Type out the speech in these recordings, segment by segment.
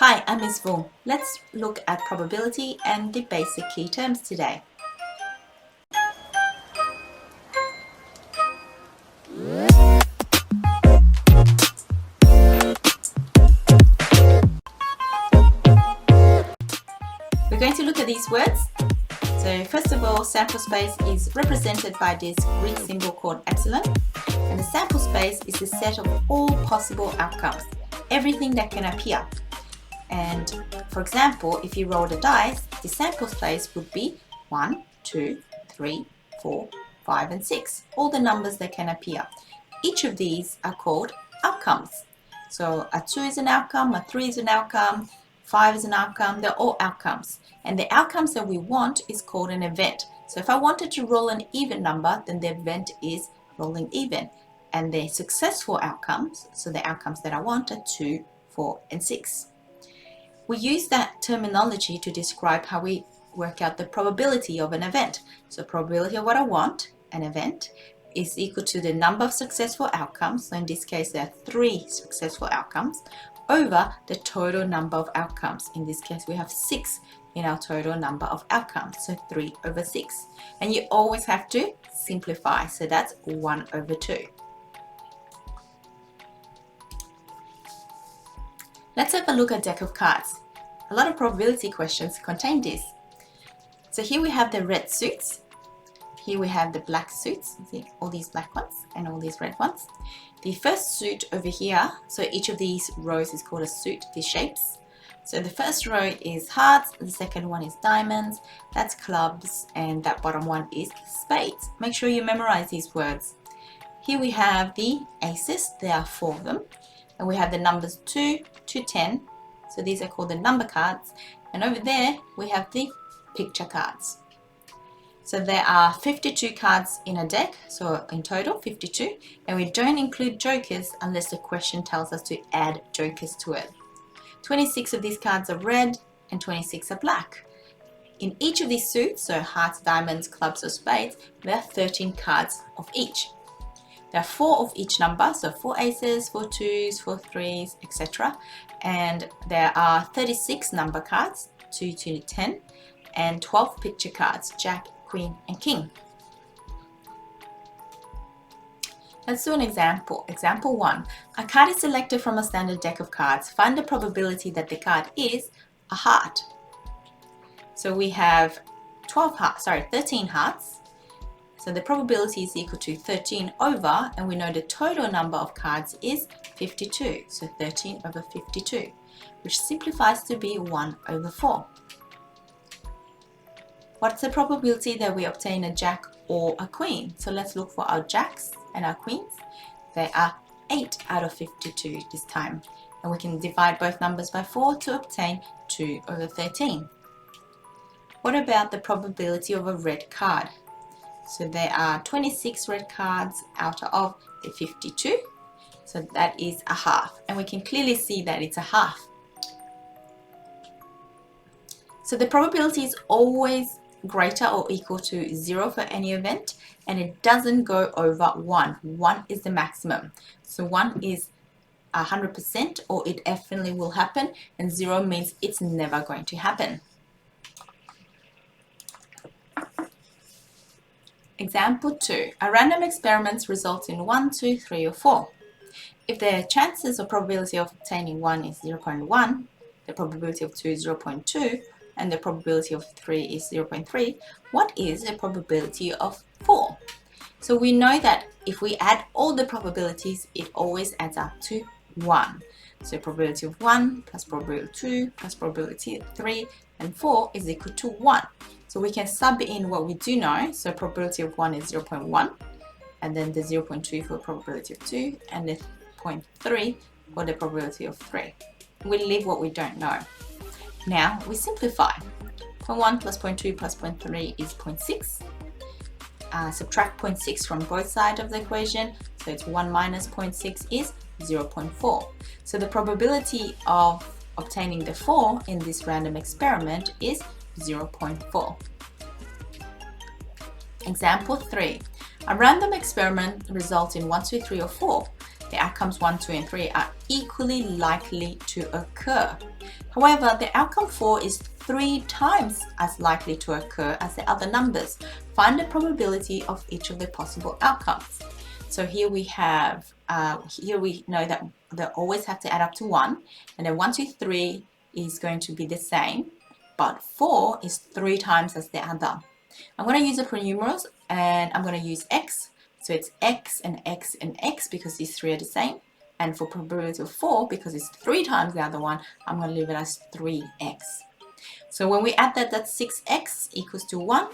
Hi, I'm Ms. Vu. Let's look at probability and the basic key terms today. We're going to look at these words. So first of all, sample space is represented by this Greek symbol called epsilon. And the sample space is the set of all possible outcomes, everything that can appear. And for example, if you roll the dice, the sample space would be 1, 2, 3, 4, 5 and 6, all the numbers that can appear. Each of these are called outcomes. So a 2 is an outcome, a 3 is an outcome, 5 is an outcome, they're all outcomes. And the outcomes that we want is called an event. So if I wanted to roll an even number, then the event is rolling even. And the successful outcomes, so the outcomes that I want, are 2, 4 and 6. We use that terminology to describe how we work out the probability of an event. So probability of what I want, an event, is equal to the number of successful outcomes, so in this case there are 3 successful outcomes, over the total number of outcomes. In this case we have 6 in our total number of outcomes, so 3 over 6. And you always have to simplify, so that's 1 over 2. Let's have a look at a deck of cards. A lot of probability questions contain this. So here we have the red suits. Here we have the black suits. See all these black ones and all these red ones. The first suit over here, so each of these rows is called a suit, these shapes. So the first row is hearts, the second one is diamonds, that's clubs, and that bottom one is spades. Make sure you memorize these words. Here we have the aces, there are 4 of them. And we have the numbers 2 to 10, so these are called the number cards. And over there we have the picture cards. So there are 52 cards in a deck, so in total 52, and we don't include jokers unless the question tells us to add jokers to it. 26 of these cards are red and 26 are black. In each of these suits, so hearts, diamonds, clubs or spades, there are 13 cards of each. There are 4 of each number, so 4 aces, 4 twos, 4 threes, etc. And there are 36 number cards, 2 to 10, and 12 picture cards, jack, queen and king. Let's do an example. Example 1. A card is selected from a standard deck of cards. Find the probability that the card is a heart. So we have 13 hearts. So the probability is equal to 13 over, and we know the total number of cards is 52. So 13 over 52, which simplifies to be 1 over 4. What's the probability that we obtain a jack or a queen? So let's look for our jacks and our queens. They are 8 out of 52 this time. And we can divide both numbers by 4 to obtain 2 over 13. What about the probability of a red card? So there are 26 red cards out of the 52. So that is a half. And we can clearly see that it's a half. So the probability is always greater or equal to 0 for any event, and it doesn't go over 1. 1 is the maximum. So 1 is 100% or it definitely will happen, and 0 means it's never going to happen. Example 2. A random experiment results in 1, 2, 3 or 4. If the chances or probability of obtaining 1 is 0.1, the probability of 2 is 0.2, and the probability of 3 is 0.3, what is the probability of 4? So we know that if we add all the probabilities, it always adds up to 1. So probability of 1 plus probability of 2 plus probability of 3 and 4 is equal to 1. So we can sub in what we do know. So probability of 1 is 0.1, and then the 0.2 for probability of 2, and the 0.3 for the probability of 3. We leave what we don't know. Now we simplify. 0.1 plus 0.2 plus 0.3 is 0.6. Subtract 0.6 from both sides of the equation, so it's 1 minus 0.6 is 0.4. So the probability of obtaining the 4 in this random experiment is 0.4. Example 3. A random experiment results in 1, 2, 3 or 4. the outcomes 1, 2, and 3 are equally likely to occur. However, the outcome 4 is 3 times as likely to occur as the other numbers. Find the probability of each of the possible outcomes. So here we have, here we know that they always have to add up to 1, and then 1, 2, 3 is going to be the same, but 4 is 3 times as the other. I'm going to use the pronumerals, and I'm going to use x. So it's x and x and x because these 3 are the same. And for probability of 4, because it's 3 times the other one, I'm going to leave it as 3x. So when we add that, that's 6x equals to 1,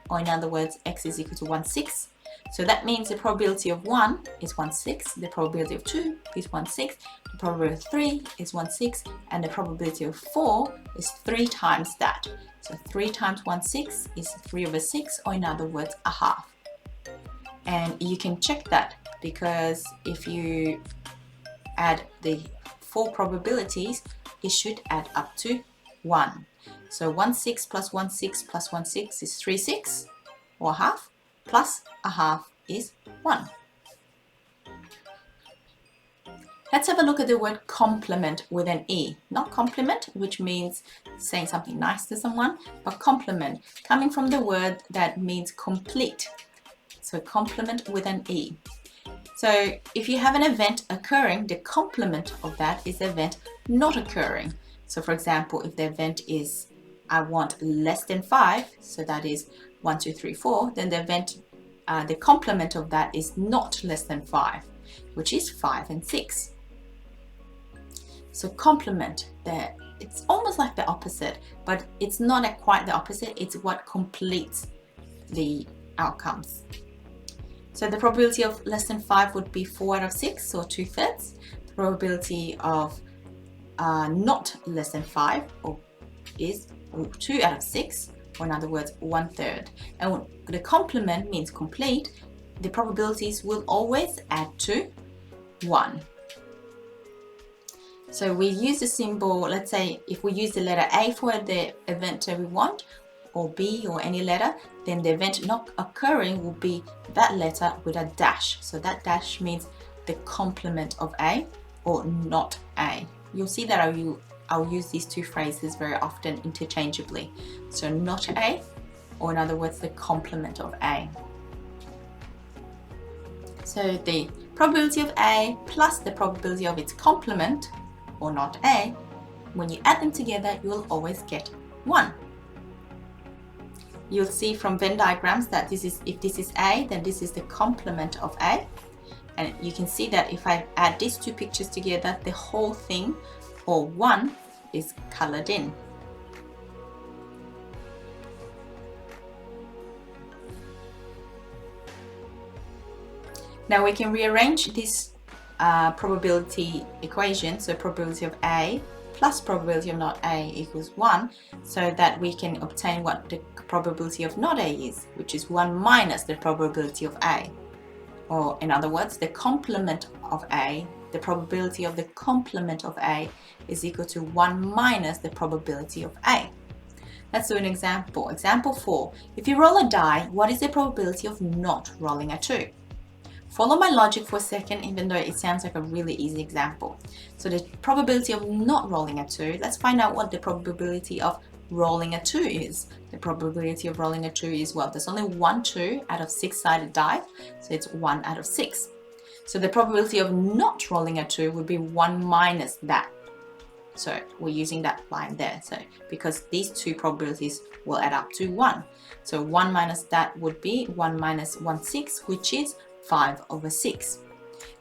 or in other words, x is equal to 1/6. So that means the probability of 1 is 1/6, the probability of 2 is 1/6, the probability of 3 is 1/6, and the probability of 4 is 3 times that. So 3 times 1/6 is 3/6, or in other words, a half. And you can check that, because if you add the 4 probabilities, it should add up to 1. So 1/6 plus 1/6 plus 1/6 is 3/6, or half, plus a half is 1. Let's have a look at the word complement with an E. Not compliment, which means saying something nice to someone, but complement, coming from the word that means complete. So complement with an E. So if you have an event occurring, the complement of that is the event not occurring. So for example, if the event is I want less than 5, so that is 1, 2, 3, 4, then the event, the complement of that is not less than 5, which is 5 and 6. So complement, it's almost like the opposite, but it's not quite the opposite. It's what completes the outcomes. So the probability of less than 5 would be 4 out of 6, or 2/3. The probability of not less than 5 is 2 out of 6, or in other words, 1/3. And the complement means complete. The probabilities will always add to 1. So we use the symbol, let's say if we use the letter A for the event that we want, or B or any letter, then the event not occurring will be that letter with a dash. So that dash means the complement of A, or not A. You'll see that I'll use these two phrases very often interchangeably. So not A, or in other words, the complement of A. So the probability of A plus the probability of its complement, or not A, when you add them together, you will always get 1. You'll see from Venn diagrams that if this is A, then this is the complement of A. And you can see that if I add these two pictures together, the whole thing, or 1, is colored in. Now we can rearrange this probability equation, so probability of A plus probability of not A equals 1, so that we can obtain what the probability of not A is, which is 1 minus the probability of A. Or in other words, the complement of A, the probability of the complement of A is equal to 1 minus the probability of A. Let's do an example. Example 4. If you roll a die, what is the probability of not rolling a 2? Follow my logic for a second, even though it sounds like a really easy example. So the probability of not rolling a 2, let's find out what the probability of rolling a 2 is. The probability of rolling a 2 is, well, there's only 1 2 out of 6-sided die, so it's 1 out of 6. So the probability of not rolling a 2 would be 1 minus that. So we're using that line there. So because these two probabilities will add up to 1. So 1 minus that would be 1 minus 1/6, which is 5/6.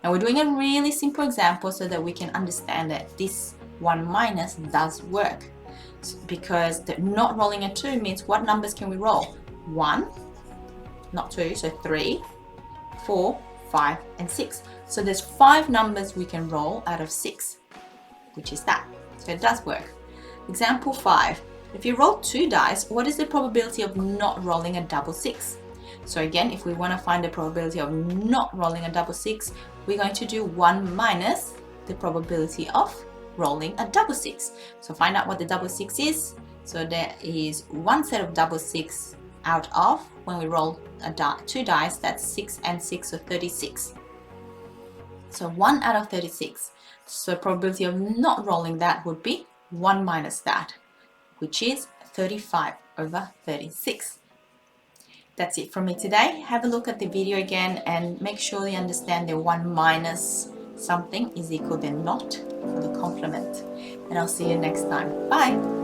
Now we're doing a really simple example so that we can understand that this 1 minus does work. Because the not rolling a 2 means what numbers can we roll? 1, not 2, so 3, 4, 5, and 6. So there's 5 numbers we can roll out of 6, which is that. So it does work. Example 5. If you roll 2 dice, what is the probability of not rolling a double 6? So again, if we want to find the probability of not rolling a double 6, we're going to do 1 minus the probability of rolling a double 6. So find out what the double 6 is. So there is one set of double 6 out of, when we roll 2 dice, that's 6 and 6, so 36. So 1 out of 36. So probability of not rolling that would be 1 minus that, which is 35 over 36. That's it from me today. Have a look at the video again and make sure you understand the 1 minus something is equal to not for the complement. And I'll see you next time. Bye!